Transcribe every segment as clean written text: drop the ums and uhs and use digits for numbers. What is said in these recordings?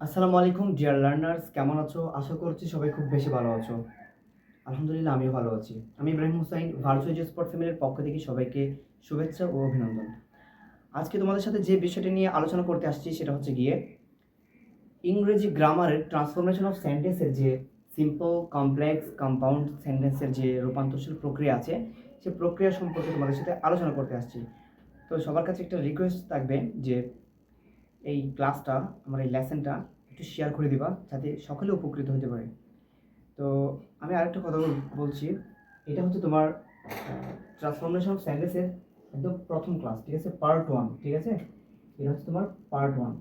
আসসালামু আলাইকুম dear learners, কেমন আছো? আশা করছি সবাই খুব বেশি ভালো আছো। আলহামদুলিল্লাহ আমিও ভালো আছি। আমি ইব্রাহিম হুসাইন, ভার্চুয়াল স্পোর্ট ফ্যামিলির পক্ষ থেকে সবাইকে শুভেচ্ছা ও অভিনন্দন। আজকে তোমাদের সাথে যে বিষয়টি নিয়ে আলোচনা করতে আসছি সেটা হচ্ছে গিয়ে ইংরেজি গ্রামারের ট্রান্সফরমেশন অফ সেন্টেন্সের যে সিম্পল, কমপ্লেক্স, কম্পাউন্ড সেন্টেন্সের যে রূপান্তরশীল প্রক্রিয়া আছে, সেই প্রক্রিয়া সম্পর্কে তোমাদের সাথে আলোচনা করতে আসছি। তো সবার কাছে একটা রিকোয়েস্ট থাকবে যে এই ক্লাসটা, আমার এই লেসনটা একটু শেয়ার করে দিবা যাতে সকলে উপকৃত হতে পারে। তো আমি আরেকটা কথা বলছি, এটা হচ্ছে তোমার ট্রান্সফরমেশন অফ সেন্টেন্সের একদম প্রথম ক্লাস, ঠিক আছে? পার্ট ওয়ান, ঠিক আছে? এটা হচ্ছে তোমার পার্ট ওয়ান।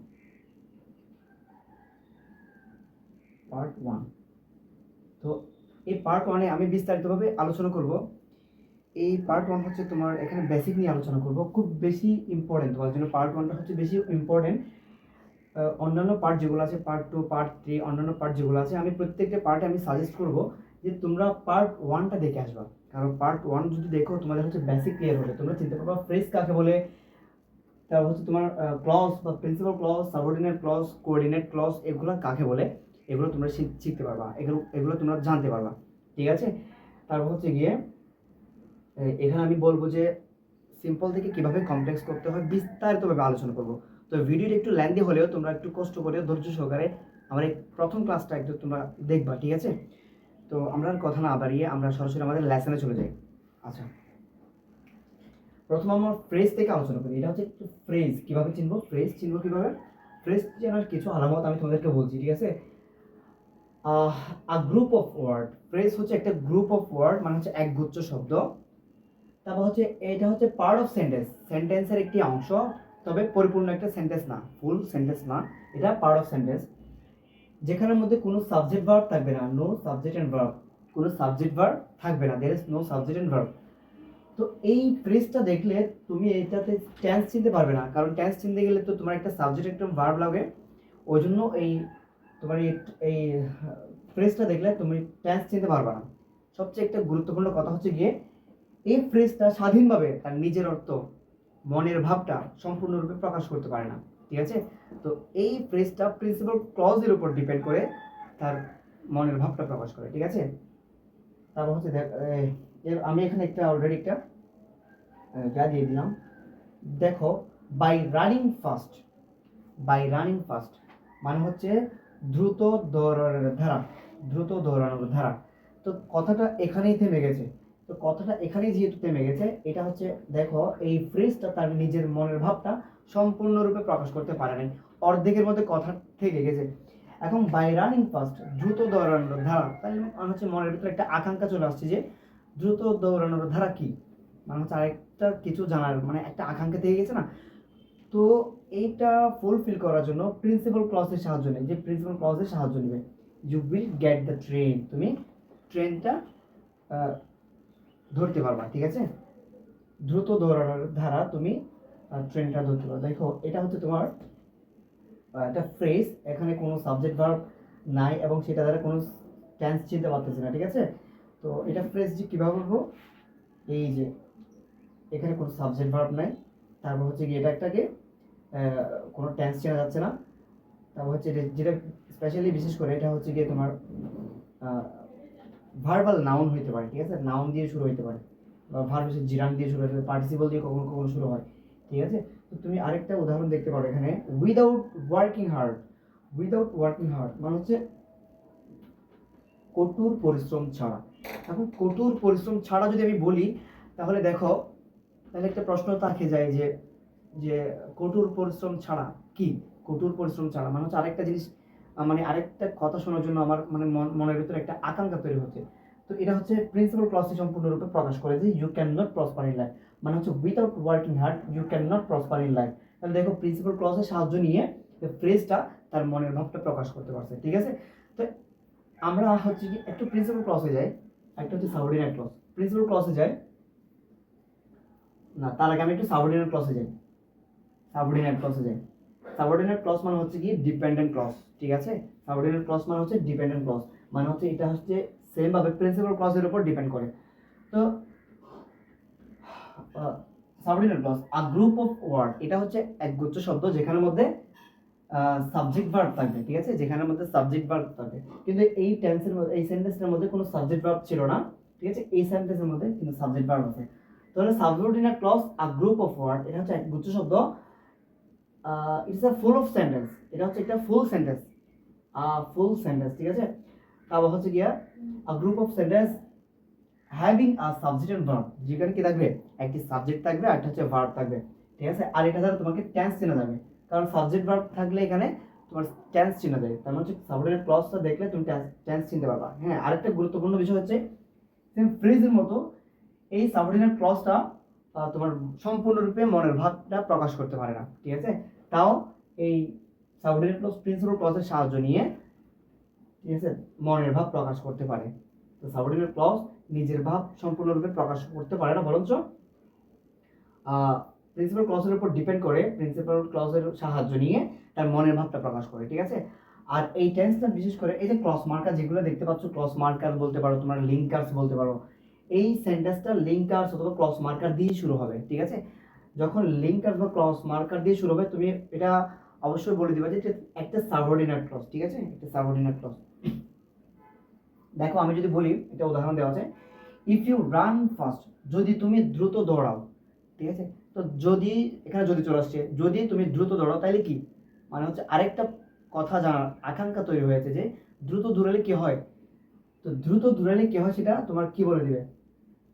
তো এই পার্ট ওয়ানে আমি বিস্তারিতভাবে আলোচনা করব। এই পার্ট ওয়ান হচ্ছে তোমার এখানে বেসিক নিয়ে আলোচনা করব, খুব বেশি ইম্পর্টেন্ট তোমার জন্য। পার্ট ওয়ানটা হচ্ছে বেশি ইম্পর্টেন্ট। অন্যান্য পার্ট যেগুলো আছে, পার্ট টু, পার্ট থ্রি, অন্যান্য পার্ট যেগুলো আছে, আমি প্রত্যেকটা পার্টে আমি সাজেস্ট করব যে তোমরা পার্ট ওয়ানটা দেখে আসবা। কারণ পার্ট ওয়ান যদি দেখো তোমাদের হচ্ছে বেসিক ক্লিয়ার হবে, তোমরা চিনতে পারবা ফ্রেজ কাকে বলে, তারপর হচ্ছে তোমার ক্লজ বা principal clause, subordinate clause, coordinate clause, এগুলো কাকে বলে এগুলো তোমরা শিখতে পারবা, এগুলো এগুলো তোমরা জানতে পারবা, ঠিক আছে? তারপর হচ্ছে গিয়ে এখানে আমি বলবো যে সিম্পল থেকে কিভাবে কমপ্লেক্স করতে হয় বিস্তারিতভাবে আলোচনা করব। তো ভিডিওটা একটু লেন্দি হলেও তোমরা একটু কষ্ট করে ধৈর্য সহকারে আমার এই প্রথম ক্লাসটা একটু তোমরা দেখবা, ঠিক আছে? তো আমরা আর কথা না বাড়িয়ে আমরা সরাসরি আমাদের লেসনে চলে যাই। আচ্ছা, প্রথম আমরা ফ্রেজ থেকে আলোচনা করি। এটা হচ্ছে একটু ফ্রেজ কিভাবে চিনবো, ফ্রেজ চিনবো কিভাবে, ফ্রেজ চেনার কিছু আলামত আমি তোমাদেরকে বলছি, ঠিক আছে? গ্রুপ অফ ওয়ার্ড, ফ্রেজ হচ্ছে একটা গ্রুপ অফ ওয়ার্ড, মানে হচ্ছে একগুচ্ছ শব্দ। তারপর হচ্ছে এটা হচ্ছে পার্ট অফ সেন্টেন্স, সেন্টেন্সের একটি অংশ, তবে পরিপূর্ণ একটা সেন্টেন্স না, ফুল সেন্টেন্স না, এটা পার্ট অফ সেন্টেন্স। যেখানের মধ্যে কোনো সাবজেক্ট ভার্ব থাকবে না, নো সাবজেক্ট এন্ড ভার্ব, কোনো সাবজেক্ট ভার্ব থাকবে না, there is no subject and verb. তো এই ফ্রেজটা দেখলে তুমি এটাতে টেন্স চিনতে পারবে না, কারণ টেন্স চিনতে গেলে তো তোমার একটা সাবজেক্ট একটা ভার্ব লাগে। ওই জন্য এই তোমার এই ফ্রেজটা দেখলে তুমি টেন্স চিনতে পারবে না। সবচেয়ে একটা গুরুত্বপূর্ণ কথা হচ্ছে গিয়ে এই ফ্রেজটা স্বাধীনভাবে তার নিজের অর্থ, মনের ভাবটা সম্পূর্ণরূপে প্রকাশ করতে পারে না, ঠিক আছে? তো এই ফ্রেজটা প্রিন্সিপাল ক্লজের উপর ডিপেন্ড করে তার মনের ভাবটা প্রকাশ করে, ঠিক আছে? তারপর হচ্ছে আমি এখানে একটা অলরেডি একটা যা দিয়ে দিলাম। দেখো, by running fast, by running fast মানে হচ্ছে দ্রুত দৌড়ানোর ধারা, দ্রুত দৌড়ানোর ধারা। তো কথাটা এখানেই থেমে গেছে। তো কথাটা এখানেই যেহেতু থেমে গেছে, এটা হচ্ছে দেখো এই ফ্রেজটা তার নিজের মনের ভাবটা সম্পূর্ণরূপে প্রকাশ করতে পারে নাই, অর্ধেকের মধ্যে কথা থেকে গেছে। এখন বাই রানিং ফাস্ট, দ্রুত দৌড়ানোর ধারা, তাহলে মানে হচ্ছে মনের ভিতরে একটা আকাঙ্ক্ষা চলে আসছে যে দ্রুত দৌড়ানোর ধারা কি, মানে হচ্ছে আরেকটা কিছু জানার মানে একটা আকাঙ্ক্ষা থেকে গেছে না। তো এইটা ফুলফিল করার জন্য প্রিন্সিপাল ক্লজের সাহায্য নেই, যে প্রিন্সিপাল ক্লজের সাহায্য নেবে। You will get the train, তুমি ট্রেনটা ধরতে পারবা, ঠিক আছে? দ্রুত দৌড়ানোর ধারা, তুমি ট্রেনটা ধরতে পারো। দেখো এটা হচ্ছে তোমার একটা ফ্রেজ, এখানে কোনো সাবজেক্ট ভার্ব নাই এবং সেটা দ্বারা কোনো টেন্স চিনতে পারতেছি না, ঠিক আছে? তো এটা ফ্রেজ যে কীভাবে বলবো, এই যে এখানে কোনো সাবজেক্ট ভার্ব নাই, তারপর হচ্ছে কি এটা একটাকে কোনো টেন্স চেনা যাচ্ছে না। তারপর হচ্ছে যেটা স্পেশালি বিশেষ করে এটা হচ্ছে গিয়ে তোমার ভার্বাল নাউন হইতে পারে, ঠিক আছে? নাউন দিয়ে শুরু হইতে পারে, বা ভার্ব হিসেবে জিরান দিয়ে শুরু হতে পারে, পার্টিসিপল দিয়ে কখনো কখনো শুরু হয়, ঠিক আছে? তো তুমি আরেকটা উদাহরণ দেখতে পারো এখানে, without working hard, without working hard মানে হচ্ছে কঠোর পরিশ্রম ছাড়া। এখন কঠোর পরিশ্রম ছাড়া যদি আমি বলি, তাহলে দেখো, তাহলে একটা প্রশ্ন থাকে যায় যে যে কঠোর পরিশ্রম ছাড়া কি, কঠোর পরিশ্রম ছাড়া মানে হচ্ছে আরেকটা জিনিস, মানে আরেকটা কথা শোনার জন্য আমার মানে মনের ভিতরে একটা আকাঙ্ক্ষা তৈরি হচ্ছে। তো এটা হচ্ছে প্রিন্সিপাল ক্লজটি সম্পূর্ণরূপে প্রকাশ করে যে you can not prosper in life, মানে হচ্ছে without working hard you can not prosper in life. তাহলে দেখো প্রিন্সিপাল ক্লজের সাহায্য নিয়ে ফ্রেজটা তার মনের ভাবটা প্রকাশ করতে পারছে, ঠিক আছে? তো আমরা হচ্ছে কি একটু প্রিন্সিপাল ক্লজে যাই, একটা হচ্ছে সাবঅর্ডিনেট ক্লজ। প্রিন্সিপাল ক্লজে যাই না, তার আগে আমি একটু সাবঅর্ডিনেট ক্লজে যাই। সাবঅর্ডিনেট ক্লজে যাই। সাবঅর্ডিনেট ক্লজ মানে হচ্ছে কি ডিপেন্ডেন্ট ক্লজ, ঠিক আছে? সাবঅর্ডিনেট ক্লজ মানে হচ্ছে ডিপেন্ডেন্ট ক্লজ, মানে হচ্ছে এটা হচ্ছে সেম ভাবে প্রিন্সিপাল ক্লজের উপর ডিপেন্ড করে। তো subordinate clause, a group of word, এটা হচ্ছে একগুচ্ছ শব্দ যেখানের মধ্যে সাবজেক্ট ভার্ব থাকবে, ঠিক আছে, যেখানের মধ্যে সাবজেক্ট ভার্ব থাকবে। কিন্তু এই টেন্সের মধ্যে, এই সেন্টেন্সটার মধ্যে কোনো সাবজেক্ট ভার্ব ছিল না, ঠিক আছে, এই সেন্টেন্সের মধ্যে কিন্তু সাবজেক্ট ভার্ব আছে। তাহলে subordinate clause a group of word, এটা হচ্ছে এক গুচ্ছ শব্দ, it's a full of sentence, এটা হচ্ছে একটা ফুল সেন্টেন্স, ফুল সেন্টেন্স, ঠিক আছে। তারপর হচ্ছে গিয়া a group of sentence having a subject and verb, যেখানে কি থাকবে, একটি সাবজেক্ট থাকবে আর একটা হচ্ছে ভার্ব থাকবে, ঠিক আছে। আর এটা দ্বারা তোমাকে টেন্স চেনা যাবে, কারণ সাবজেক্ট ভার্ব থাকলে এখানে তোমার টেন্স চেনা যাবে। তার মানে হচ্ছে সাবঅর্ডিনেট ক্লজটা দেখলে তুমি টেন্স চিনতে পারবা। হ্যাঁ, আরেকটা গুরুত্বপূর্ণ বিষয় হচ্ছে সেম ফ্রেজের মতো এই সাবঅর্ডিনেট ক্লজটা তোমার সম্পূর্ণরূপে মনের ভাবটা প্রকাশ করতে পারে না, ঠিক আছে। তাও এই সাবঅর্ডিনেট ক্লজ প্রিন্সিপাল ক্লজের সাহায্য নিয়ে, ঠিক আছে, মনের ভাব প্রকাশ করতে পারে। তো সাবঅর্ডিনেট ক্লজ নিজের ভাব সম্পূর্ণরূপে প্রকাশ করতে পারে না, বরঞ্চ প্রিন্সিপাল ক্লজের উপর ডিপেন্ড করে, প্রিন্সিপাল ক্লজের সাহায্য নিয়ে তার মনের ভাবটা প্রকাশ করে, ঠিক আছে। আর এই টেন্সটা বিশেষ করে এই যে ক্লজ মার্কার যেগুলো দেখতে পাচ্ছ, ক্লজ মার্কার বলতে পারো, তোমরা লিঙ্কার্স বলতে পারো, এই সেন্টেন্সটা লিঙ্কার্স অথবা ক্লজ মার্কার দিয়ে শুরু হবে, ঠিক আছে। যখন লিঙ্কার্স বা ক্লজ মার্কার দিয়ে শুরু হবে, তুমি এটা অবশ্যই বলে দিবা যে এটা একটা সাবঅর্ডিনেট ক্লজ, ঠিক আছে, একটা সাবঅর্ডিনেট ক্লজ। দেখো আমি যদি বলি, একটা উদাহরণ দেওয়া আছে, ইফ ইউ রান ফাস্ট, যদি তুমি দ্রুত দৌড়াও, ঠিক আছে। তো যদি এখানে যদি চলে আসছে, যদি তুমি দ্রুত দৌড়াও, তাহলে কি মানে হচ্ছে আরেকটা কথা জানার আকাঙ্ক্ষা তৈরি হয়েছে যে দ্রুত দৌড়ালে কি হয়। তো দ্রুত দৌড়ালে কি হয় সেটা তোমার কি বলে দিবে,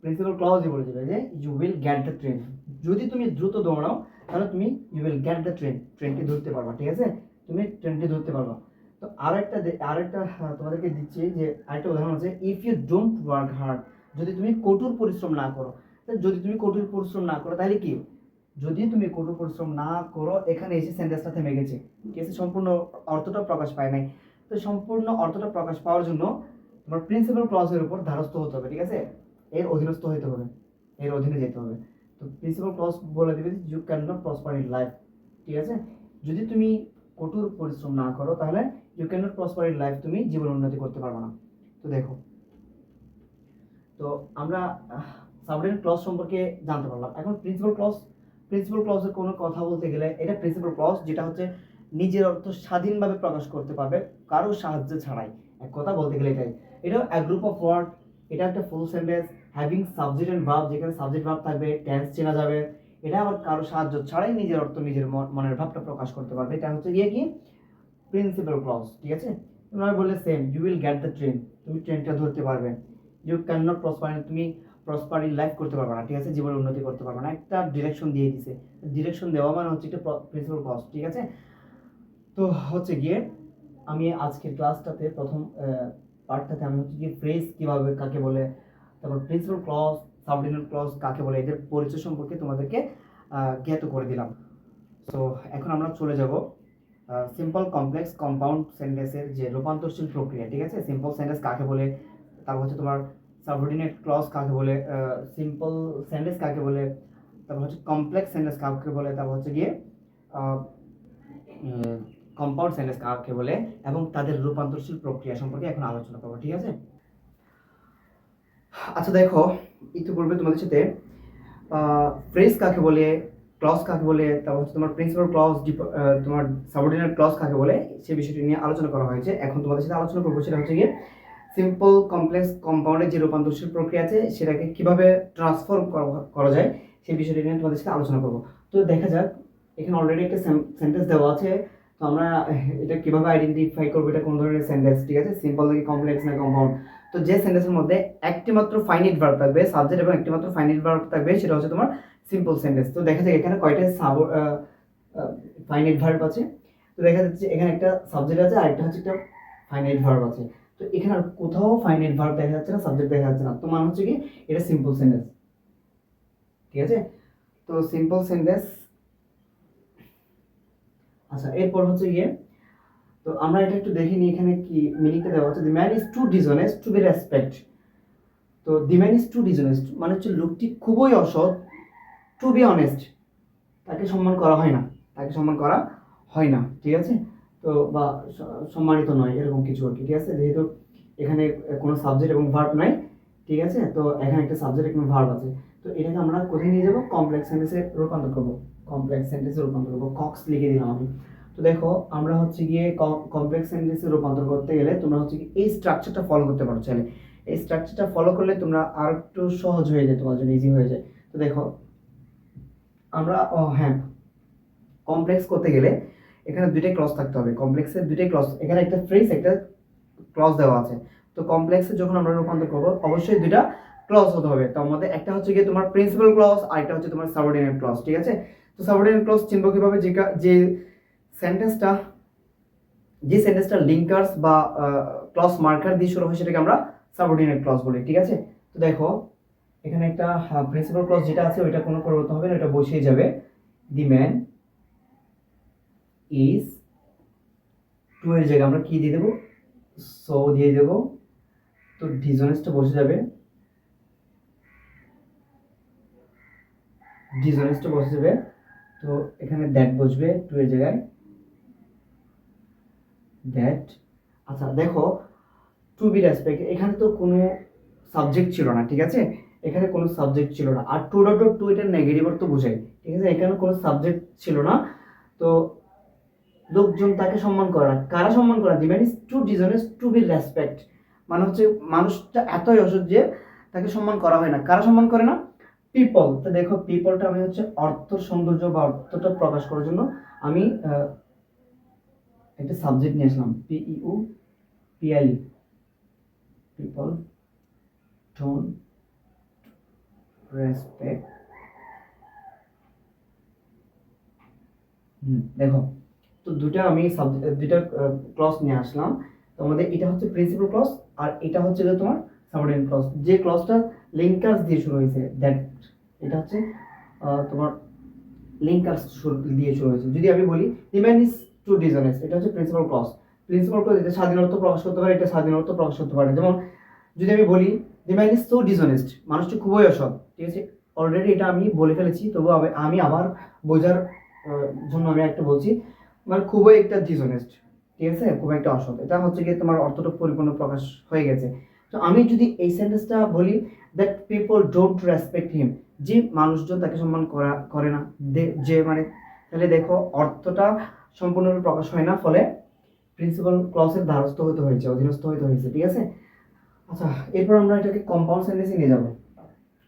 প্রিন্সিপাল ক্লজই বলে দিবে যে you will get the train. যদি তুমি দ্রুত দৌড়াও তাহলে তুমি you will get the train, ট্রেনটি ধরতে পারবা, ঠিক আছে, তুমি ট্রেনটি ধরতে পারবা। তো আরেকটা তোমাদেরকে দিচ্ছি যে আরেকটা উদাহরণ আছে, if you don't work hard, যদি তুমি কঠোর পরিশ্রম না করো। যদি তুমি কঠোর পরিশ্রম না করো তাহলে কি, যদি তুমি কঠোর পরিশ্রম না করো, এখানে এসে সেন্টেন্সটা থেমে গেছে, ঠিক আছে, সম্পূর্ণ অর্থটা প্রকাশ পায় নাই। তো সম্পূর্ণ অর্থটা প্রকাশ পাওয়ার জন্য তোমার প্রিন্সিপাল ক্লজের উপর ধারস্থ হতে হবে, ঠিক আছে, এর অধীনস্থ হতে হবে, এর অধীনে যেতে হবে। তো প্রিন্সিপাল ক্লজ বলে দেবে you can not prosper in life, ঠিক আছে, যদি তুমি কঠোর পরিশ্রম না করো তাহলে you can not prosper in life, তুমি জীবন উন্নতি করতে পারবে না। তো দেখো, তো আমরা সাবঅর্ডিনেট ক্লজ সম্পর্কে জানতে পারলাম। এখন প্রিন্সিপাল ক্লজের কোনো কথা বলতে গেলে, এটা প্রিন্সিপাল ক্লজ যেটা হচ্ছে নিজের অর্থ স্বাধীনভাবে প্রকাশ করতে পারবে কারো সাহায্য ছাড়াই, এক কথা বলতে গেলে এটাই। এটা এক গ্রুপ অফ ওয়ার্ড, এটা একটা full sentence having subject and verb, যেখানে সাবজেক্ট ভার্ব থাকবে, টেন্স চেনা যাবে। এটা আবার কারো সাহায্য ছাড়াই নিজের অর্থ নিজের মনের ভাবটা প্রকাশ করতে পারবে, এটা হচ্ছে গিয়ে কি প্রিন্সিপাল ক্লজ, ঠিক আছে। তোমরা বললে same, you will get the train, তুমি ট্রেনটা ধরতে পারবে। ইউ ক্যান নট প্রসপার, তুমি প্রসপার ইন লাইফ করতে পারবে না, ঠিক আছে, জীবনে উন্নতি করতে পারবে না। একটা ডিরেকশন দিয়ে দিছে, ডিরেকশন দেওয়া মানে হচ্ছে একটা প্রিন্সিপাল ক্লজ, ঠিক আছে। তো হচ্ছে গিয়ে আমি আজকের ক্লাসটাতে প্রথম পার্টটাতে আমি হচ্ছে গিয়ে ফ্রেজ কিভাবে কাকে বলে, তারপর প্রিন্সিপাল ক্লজ, সাবঅর্ডিনেট ক্লজ কাকে বলে, এদের পরিচয় সম্পর্কে তোমাদেরকে জ্ঞাত করে দিলাম। তো এখন আমরা চলে যাব সিম্পল কমপ্লেক্স কম্পাউন্ড সেন্টেন্সের যে রূপান্তরশীল প্রক্রিয়া, ঠিক আছে। সিম্পল সেন্টেন্স কাকে বলে, তারপর হচ্ছে তোমার সাবঅর্ডিনেট ক্লজ কাকে বলে, সিম্পল সেন্টেন্স কাকে বলে, তারপর হচ্ছে কমপ্লেক্স সেন্টেন্স কাকে বলে, তারপর হচ্ছে গিয়ে কম্পাউন্ড সেন্টেন্স কাকে বলে, এবং তাদের রূপান্তরশীল প্রক্রিয়া সম্পর্কে এখন আলোচনা করবো, ঠিক আছে। আচ্ছা দেখো, ইতিপূর্বে তোমাদের সাথে ফ্রেজ কাকে বলে, ক্লজ কাকে বলে, তারপর হচ্ছে তোমার প্রিন্সিপাল ক্লজ, তোমার সাবঅর্ডিনেট ক্লজ কাকে বলে, সেই বিষয়টি নিয়ে আলোচনা করা হয়েছে। এখন তোমাদের সাথে আলোচনা করবো সেটা হচ্ছে গিয়ে সিম্পল কমপ্লেক্স কম্পাউন্ডের যে রূপান্তরশীল প্রক্রিয়া আছে সেটাকে কিভাবে ট্রান্সফর্ম করা যায় সেই বিষয়টি নিয়ে তোমাদের সাথে আলোচনা করবো। তো দেখা যাক, এখানে অলরেডি একটা সেন্টেন্স দেওয়া আছে, তো আমরা এটা কিভাবে আইডেন্টিফাই করবো এটা কোন ধরনের সেন্টেন্স, ঠিক আছে, সিম্পল নাকি কমপ্লেক্স না কম্পাউন্ড। তো যে সেন্টেন্সের মধ্যে একটি মাত্র ফাইনাইট ভার্ব থাকবে, সাবজেক্ট এবং একটি মাত্র ফাইনাইট ভার্ব থাকবে, সেটা হচ্ছে তোমার সিম্পল সেন্টেন্স। তো দেখা যাক এখানে কয়টা ফাইনাইট ভার্ব আছে। তো দেখা যাচ্ছে এখানে একটা সাবজেক্ট আছে আর একটা হচ্ছে একটা ফাইনাইট ভার্ব আছে। তো এখানে আর কোথাও ফাইনাইট ভার্ব দেখা যাচ্ছে না, সাবজেক্ট দেখা যাচ্ছে না, তো মানে হচ্ছে কি এটা সিম্পল সেন্টেন্স, ঠিক আছে। তো সিম্পল সেন্টেন্স, আচ্ছা এরপর হচ্ছে গিয়ে, তো আমরা এটা একটু দেখে নিই এখানে কি মিনিংটা দেওয়া আছে। The man is too dishonest to be respect. তো the man is too dishonest মানে হচ্ছে লোকটি খুবই অসৎ, টু বি অনেস্ট তাকে সম্মান করা হয় না, তাকে সম্মান করা হয় না, ঠিক আছে। তো বা সম্মানিত নয় এরকম কিছু আর কি, ঠিক আছে। যেহেতু এখানে কোনো সাবজেক্ট এবং ভার্ব নাই, ঠিক আছে, তো এখানে একটা সাবজেক্ট এবং ভার্ব আছে। তো এটাকে আমরা কোথায় নিয়ে যাবো, কমপ্লেক্স সেন্টেন্সে রূপান্তর করবো, কমপ্লেক্স সেন্টেন্সে রূপান্তর করবো, কক্স লিখে দিলাম আমি। তো দেখো আমরা হচ্ছে গিয়ে কমপ্লেক্স সেন্টেন্সে রূপান্তর করতে গেলে তোমরা হচ্ছে কি এই স্ট্রাকচারটা ফলো করতে পারো চাইলে। এই স্ট্রাকচারটা ফলো করলে তোমরা আর একটু সহজ হয়ে যায়, তোমার জন্য ইজি হয়ে যায়। তো দেখো আমরা হ্যাঁ, কমপ্লেক্স করতে গেলে এখানে দুইটাই ক্লজ থাকতে হবে। কমপ্লেক্সের দুইটাই ক্লজ, এখানে একটা ফ্রেজ একটা ক্লজ দেওয়া আছে। তো কমপ্লেক্সে যখন আমরা রূপান্তর করবো অবশ্যই দুইটা ক্লজ হতে হবে। তার মধ্যে একটা হচ্ছে গিয়ে তোমার প্রিন্সিপাল ক্লজ আর একটা হচ্ছে তোমার সাবঅর্ডিনেট ক্লজ, ঠিক আছে? তো সাবঅর্ডিনেট ক্লজ চিনবো কিভাবে? যে সেন্টেন্সটা যে সেন্টেন্সটা লিঙ্কার্স বা ক্লজ মার্কার দিয়ে শুরু হয় সেটাকে আমরা সাবঅর্ডিনেট ক্লজ বলি, ঠিক আছে? তো দেখো এখানে একটা প্রিন্সিপাল ক্লজ যেটা আছে ওইটা কোনো পরিবর্তন হবে না, এটা বসিয়ে যাবে। দি ম্যান ইজ, টু এর জায়গায় আমরা কি দিয়ে দেবো? সো দিয়ে দেবো। তো ডিসঅনেস্টটা বসে যাবে, ডিসঅনেস্টটা বসে যাবে। তো এখানে দ্যাট বসবে টু এর জায়গায়, দ্যাট। আচ্ছা দেখো, টু বি রেসপেক্ট, এখানে তো কোনো সাবজেক্ট ছিল না, ঠিক আছে? এখানে কোনো সাবজেক্ট ছিল না। আর টু ডট ডট টু এটা নেগেটিভ অর্থ বোঝায়, ঠিক আছে? এখানে কোনো সাবজেক্ট ছিল না। তো লোকজন তাকে সম্মান করে না। কারা সম্মান করে? The man is too dishonest to be respect, মানে হচ্ছে মানুষটা এতই অসৎ যে তাকে সম্মান করা হয় না। কারা সম্মান করে না? পিপল। তো দেখো পিপলটা আমি হচ্ছে অর্থ সৌন্দর্য বা অর্থটা প্রকাশ করার জন্য আমি একটা সাবজেক্ট নিয়ে আসলাম, P U P L E, people don't respect. দেখো তো দুটা আমি দুইটা ক্লজ নিয়ে আসলাম। তো আমাদের এটা হচ্ছে প্রিন্সিপাল ক্লজ আর এটা হচ্ছে যে তোমার সাবঅর্ডিনেট ক্লজ। যে ক্লজটা লিঙ্কার্স দিয়ে শুরু হয়েছে, দ্যাট এটা হচ্ছে তোমার লিঙ্কার্স দিয়ে শুরু হয়েছে। যদি আমি বলি the man is too dishonest, এটা হচ্ছে প্রিন্সিপাল ক্লজ। প্রিন্সিপাল ক্লজ এটা স্বাধীন অর্থ প্রকাশ করতে পারে, এটা স্বাধীন অর্থ প্রকাশ করতে পারে। যেমন যদি আমি বলি the man is so dishonest, মানুষটি খুবই অসৎ, ঠিক আছে? অলরেডি এটা আমি বলে ফেলেছি, তবু আমি আবার বোঝার জন্য আমি একটা বলছি, মানে খুবই একটা ডিসঅনেস্ট, ঠিক আছে? খুব একটা অসৎ, এটা হচ্ছে কি তোমার অর্থটা পরিপূর্ণ প্রকাশ হয়ে গেছে। তো আমি যদি এই সেন্টেন্সটা বলি দ্যাট পিপল ডোন্ট রেসপেক্ট হিম, যে মানুষজন তাকে সম্মান করে না, যে মানে, তাহলে দেখো অর্থটা সম্পূর্ণরূপে প্রকাশ হয় না, ফলে প্রিন্সিপাল ক্লজের দ্বারস্থ হতে হয়েছে, অধীনস্থ হতে হয়েছে, ঠিক আছে? আচ্ছা, এরপর আমরা এটাকে কম্পাউন্ড সেন্টেন্সে নিয়ে যাব।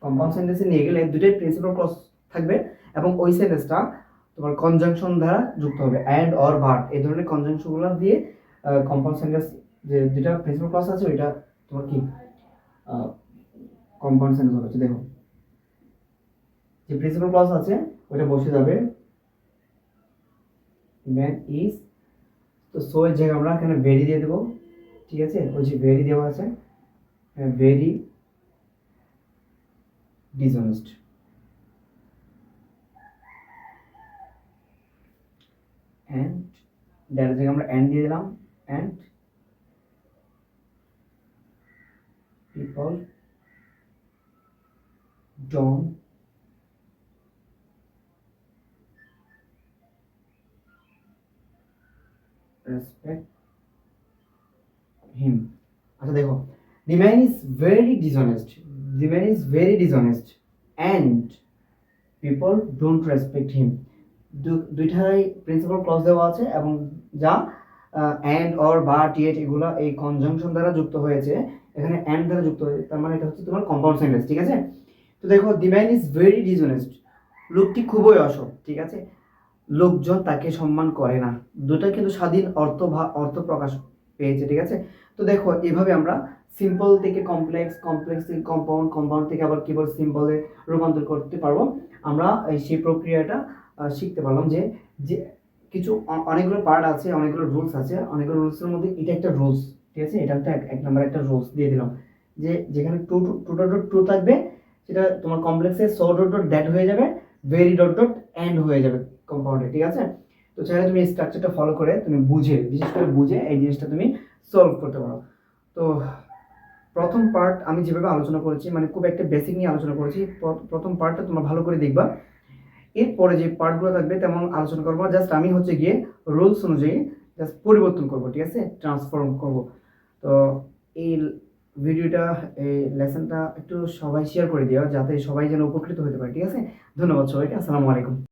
কম্পাউন্ড সেন্টেন্সে নিয়ে গেলে দুটোই প্রিন্সিপাল ক্লজ থাকবে এবং ওই সেন্টেন্সটা তোমার কনজাংশন দ্বারা যুক্ত হবে, অ্যান্ড অর বাট এই ধরনের কনজাংশনগুলো দিয়ে কম্পাউন্ড সেন্টেন্স, যে যেটা প্রিন্সিপাল ক্লজ আছে ওইটা তোমার কি কম্পাউন্ড সেন্টেন্স হবে। দেখো যে প্রিন্সিপাল ক্লজ আছে ওইটা বসে যাবে ম্যান ইজ, তো সো এর জায়গায় আমরা এখানে ভেরি দিয়ে দেবো, ঠিক আছে? ওই যে ভেরি দেওয়া আছে, ভেরি ডিসঅনেস্ট, অ্যান্ড দ্যাট জায়গায় আমরা অ্যান্ড দিয়ে দিলাম, অ্যান্ড পিপল ডোন্ট রেসপেক্ট হিম। আচ্ছা দেখো, দি man is very dishonest, the man is very dishonest and people don't respect হিম, দুইটাই প্রিন্সিপাল ক্লজ দেওয়া আছে এবং যা অ্যান্ড অর বাট ইয়েট এগুলো এই কনজাংশন দ্বারা যুক্ত হয়েছে, এখানে অ্যান্ড দ্বারা যুক্ত হয়েছে, তার মানে এটা হচ্ছে তোমার কম্পাউন্ড সেন্টেন্স, ঠিক আছে? তো দেখো দি ম্যান ইজ ভেরি ডিসঅনেস্ট, লোকটি খুবই অসৎ, ঠিক আছে? লোকজন তাকে সম্মান করে না, দুটো কিন্তু স্বাধীন অর্থ অর্থ প্রকাশ পেয়েছে, ঠিক আছে? তো দেখো এভাবে আমরা সিম্পল থেকে কমপ্লেক্স, কমপ্লেক্স থেকে কম্পাউন্ড, কম্পাউন্ড থেকে আবার কিবোর্ড সিম্পলে রূপান্তর করতে পারবো। আমরা সেই প্রক্রিয়াটা শিখতে পারলাম যে যে কিছু অনেকগুলো পার্ট আছে, অনেকগুলো রুলস আছে, অনেকগুলো রুলসের মধ্যে এটা একটা রুলস, ঠিক আছে? এটা একটা এক নম্বর একটা রুলস দিয়ে দিলাম যে যেখানে too too dot dot to থাকবে সেটা তোমার কমপ্লেক্সে সো ডট ডট দ্যাট হয়ে যাবে, ভেরি ডট ডট এন্ড হয়ে যাবে কম্পাউন্ডে, ঠিক আছে? তো চাইলে তুমি এই স্ট্রাকচারটা ফলো করে তুমি বুঝে, বিশেষ করে বুঝে এই জিনিসটা তুমি সলভ করতে পারো। তো প্রথম পার্ট আমি যেভাবে আলোচনা করেছি, মানে খুব একটা বেসিক নিয়ে আলোচনা করেছি, প্রথম পার্টটা তোমরা ভালো করে দেখবা। এরপরে যে পার্টগুলো থাকবে তেমন আলোচনা করবো, জাস্ট আমি হচ্ছে গিয়ে রুলস অনুযায়ী জাস্ট পরিবর্তন করবো, ঠিক আছে? ট্রান্সফর্ম করব। তো এই ভিডিওটা, এই লেসনটা একটু সবাই শেয়ার করে দিও যাতে সবাই যেন উপকৃত হতে পারে, ঠিক আছে? ধন্যবাদ সবাইকে, আসসালামু আলাইকুম।